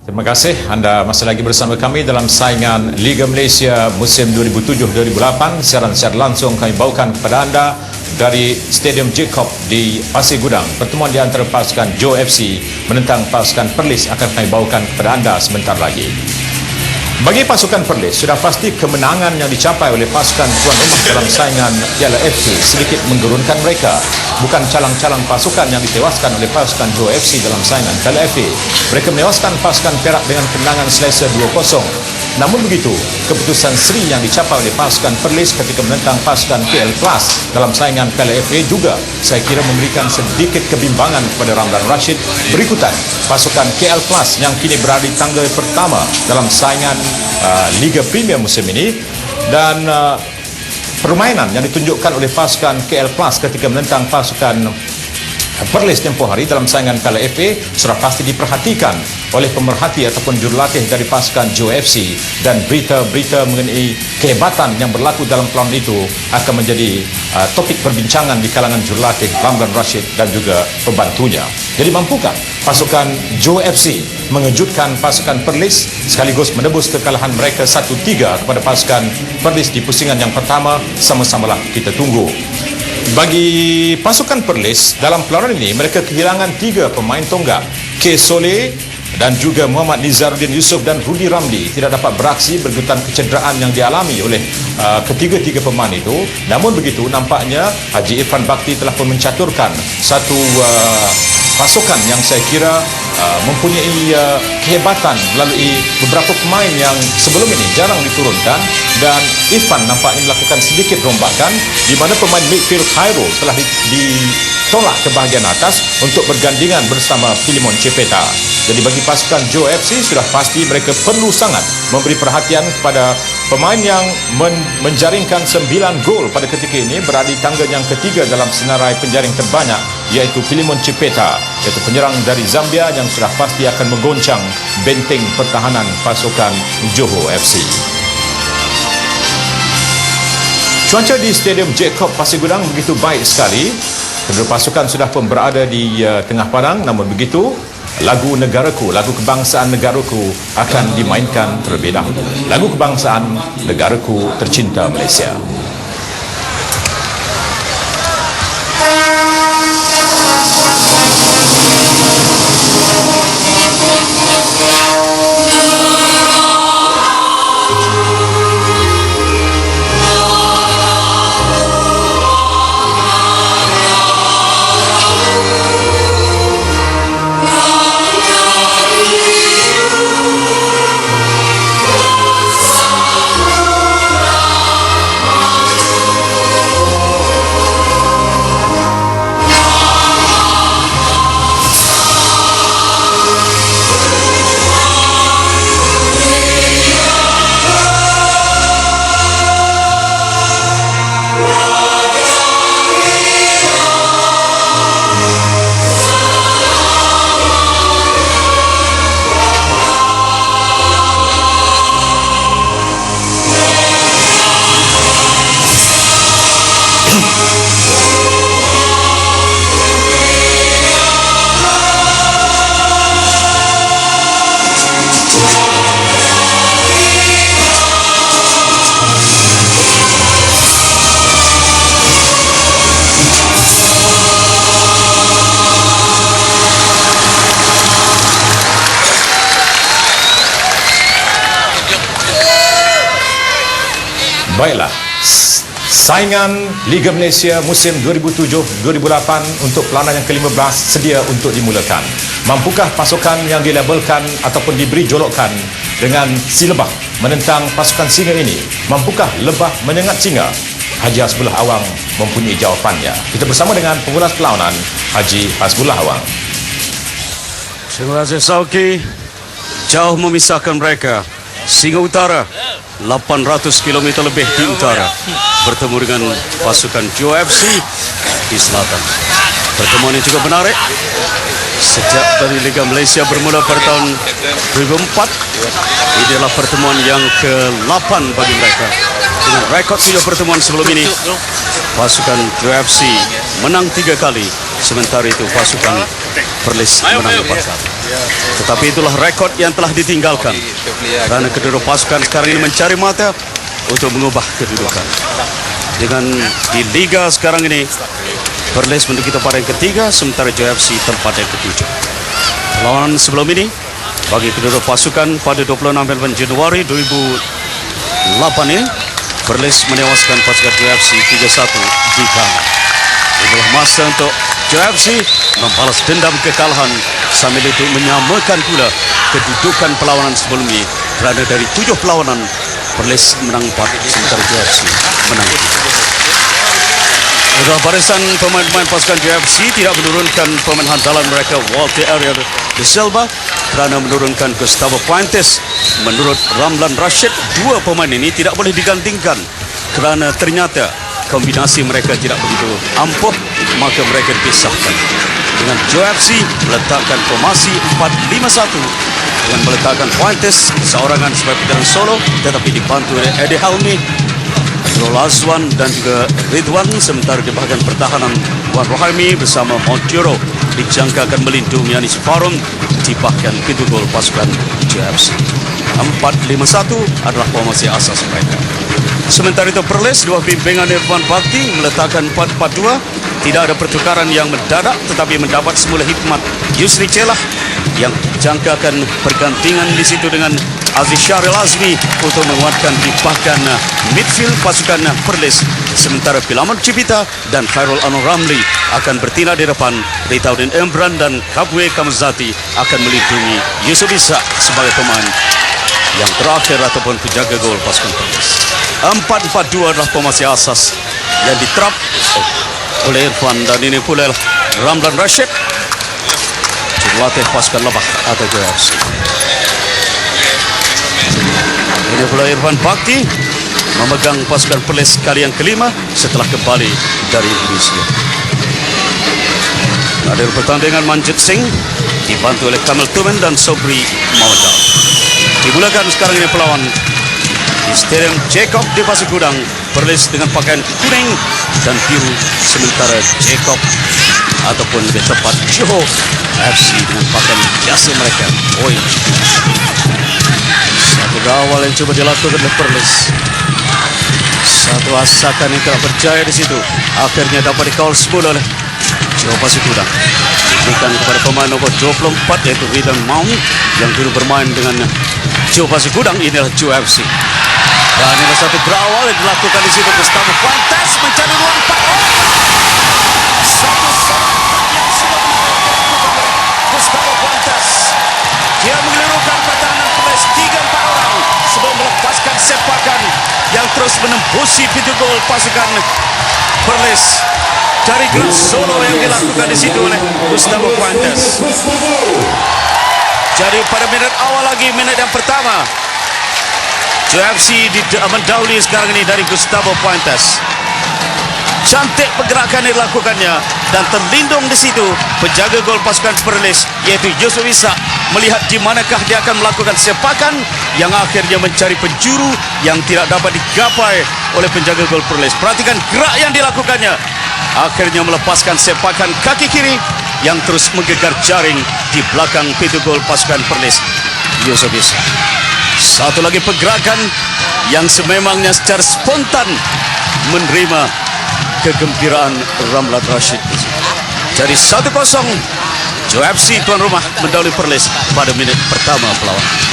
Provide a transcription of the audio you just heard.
Terima kasih anda masih lagi bersama kami dalam saingan Liga Malaysia musim 2007-2008. Siaran langsung kami bawakan kepada anda dari Stadium Jacob di Pasir Gudang. Pertemuan di antara pasukan Johor FC menentang pasukan Perlis akan kami bawakan kepada anda sebentar lagi. Bagi pasukan Perlis, sudah pasti kemenangan yang dicapai oleh pasukan tuan rumah dalam saingan Piala FA sedikit menggerunkan mereka. Bukan calang-calang pasukan yang ditewaskan oleh pasukan Johor FC dalam saingan Piala FA. Mereka menewaskan pasukan Perak dengan kemenangan selesa 2-0. Namun begitu, keputusan seri yang dicapai oleh pasukan Perlis ketika menentang pasukan KL Plus dalam saingan Piala FA juga saya kira memberikan sedikit kebimbangan kepada Ramlan Rashid. Berikutan, pasukan KL Plus yang kini berada di tangga pertama dalam saingan Liga Premier musim ini, dan permainan yang ditunjukkan oleh pasukan KL Plus ketika menentang pasukan Perlis tempoh hari dalam saingan Piala FA sudah pasti diperhatikan oleh pemerhati ataupun jurulatih dari pasukan Johor FC, dan berita-berita mengenai kehebatan yang berlaku dalam perlawanan itu akan menjadi topik perbincangan di kalangan jurulatih Ramlan Rashid dan juga pembantunya. Jadi mampukah pasukan Johor FC mengejutkan pasukan Perlis sekaligus menebus kekalahan mereka 1-3 kepada pasukan Perlis di pusingan yang pertama? Sama-samalah kita tunggu. Bagi pasukan Perlis dalam perlawanan ini, mereka kehilangan 3 pemain tonggak. K. Soleh dan juga Muhammad Nizaruddin Yusof dan Rudi Ramli tidak dapat beraksi berikutan kecederaan yang dialami oleh ketiga-tiga pemain itu. Namun begitu, nampaknya Haji Irfan Bakti telah pun mencaturkan satu pasukan yang saya kira mempunyai kehebatan melalui beberapa pemain yang sebelum ini jarang diturunkan, dan Irfan nampaknya melakukan sedikit rombakan di mana pemain midfield Khairul telah ditolak ke bahagian atas untuk bergandingan bersama Filimon Cepeta. Jadi bagi pasukan Johor FC sudah pasti mereka perlu sangat memberi perhatian kepada pemain yang menjaringkan 9 gol pada ketika ini, berada di tangga yang ketiga dalam senarai penjaring terbanyak, iaitu Filimon Cepeta, iaitu penyerang dari Zambia yang sudah pasti akan menggoncang benteng pertahanan pasukan Johor FC. Cuaca di Stadium Jacob Pasir Gudang begitu baik sekali. Kedua pasukan sudah pun berada di tengah padang. Namun begitu, lagu negaraku, lagu kebangsaan negaraku akan dimainkan terlebih dahulu. Lagu kebangsaan negaraku tercinta Malaysia. Baiklah, saingan Liga Malaysia musim 2007-2008 untuk perlawanan yang ke-15 sedia untuk dimulakan. Mampukah pasukan yang dilabelkan ataupun diberi jolokan dengan si lebah menentang pasukan singa ini? Mampukah lebah menyengat singa? Haji Hasbullah Awang mempunyai jawapannya. Kita bersama dengan pengulas perlawanan, Haji Hasbullah Awang. Terima kasih Sauki. Jauh memisahkan mereka. Singa Utara 800 km lebih di utara bertemu dengan pasukan Johor FC di selatan. Pertemuan ini juga menarik. Sejak dari Liga Malaysia bermula pada tahun 2004, ini adalah pertemuan yang ke-8 bagi mereka. Dengan rekod 7 pertemuan sebelum ini, pasukan Johor FC menang 3 kali, sementara itu pasukan Perlis menang 4 kali. Tetapi itulah rekod yang telah ditinggalkan. Kerana kedua pasukan sekarang ini mencari mata untuk mengubah kedudukan. Dengan di Liga sekarang ini, Perlis menduduki tempat yang ketiga, sementara JFC tempat yang ketujuh. Perlawanan sebelum ini bagi kedua pasukan pada 26 Januari 2008 ini, Perlis menewaskan pasukan JFC 3-1 di Kanga. Itulah masa untuk JFC membalas dendam kekalahan sambil itu menyamakan pula kedudukan perlawanan sebelum ini, kerana dari 7 perlawanan Perlis menang 4 sementara JFC menang 3. Itulah barisan pemain-pemain pasukan JFC tidak menurunkan pemain hantaran mereka Walter Ariel de Silva kerana menurunkan Gustavo Fuentes. Menurut Ramlan Rashid, dua pemain ini tidak boleh digantikan kerana ternyata kombinasi mereka tidak begitu ampuh, maka mereka dipisahkan. Dengan JFC meletakkan formasi 4-5-1 dengan meletakkan Fuentes seorangan sebagai pimpinan solo, tetapi dibantu oleh Eddie Halmi, Azwan dan juga Ridwan, sementara di bahagian pertahanan Wan Rohaimi bersama Montero dijangka akan melindungi Anis Farum di bahagian pintu gol pasukan JFC. 4-5-1 adalah formasi asas mereka. Sementara itu Perlis di bawah bimbingan Irfan Bakti meletakkan 4-4-2. Tidak ada pertukaran yang mendadak, tetapi mendapat semula hikmat Yusri Celah yang jangkakan pergantian di situ dengan Aziz Syahril Azmi untuk menguatkan di bahagian midfield pasukan Perlis. Sementara Pilamon Cipita dan Khairul Anwar Ramli akan bertindak di depan. Ritaudin Emran dan Kabwe Kamzati akan melindungi Yusuf Isa sebagai pemain yang terakhir ataupun penjaga gol pasukan Perlis. 4-4-2 adalah formasi asas yang diterap oleh Irfan, dan ini pula Ramlan Rashid jurulatih pasukan Lebah atau JFC. Ini pula Irfan Bakti memegang pasukan Perlis kali yang kelima setelah kembali dari Indonesia. Ada pertandingan Manjit Singh dibantu oleh Kamil Tumen dan Sobri Mawadal. Dimulakan sekarang ini perlawanan di Stadium Jacob di Pasir Gudang. Perlis dengan pakaian kuning dan biru, sementara Jacob ataupun lebih tepat Johor FC dengan pakaian biasa mereka orange. Satu gawal yang coba dilakukan oleh Perlis. Satu asakan yang telah berjaya di situ akhirnya dapat dikawal semula oleh Johor Pasir Gudang. Diberikan kepada pemain nomor 24 yaitu Ridan Maung yang dulu bermain dengan Johor Pasir Gudang. Inilah Johor FC. Dan ini satu berawal yang dilakukan di situ. Gustavo Fuentes mencari ruang pakai. Satu serangan yang sudah dilakukan oleh Gustavo Fuentes. Dia mengelirukan pertahanan Perlis 3-4 orang sebelum melepaskan sepakan yang terus menembusi pintu gol pasukan Perlis. Dari gerak solo yang dilakukan di situ oleh Gustavo Fuentes. Jadi pada minit awal lagi, minit yang pertama, JFC mendahului sekarang ini dari Gustavo Fuentes. Cantik pergerakan yang dilakukannya dan terlindung di situ penjaga gol pasukan Perlis yaitu Yusuf Isa, melihat di manakah dia akan melakukan sepakan yang akhirnya mencari penjuru yang tidak dapat digapai oleh penjaga gol Perlis. Perhatikan gerak yang dilakukannya, akhirnya melepaskan sepakan kaki kiri yang terus menggegar jaring di belakang pintu gol pasukan Perlis Yusuf Isa. Satu lagi pergerakan yang sememangnya secara spontan menerima kegembiraan Ramlan Rashid. Jadi 1-0 JFC tuan rumah mendahului Perlis pada minit pertama perlawanan.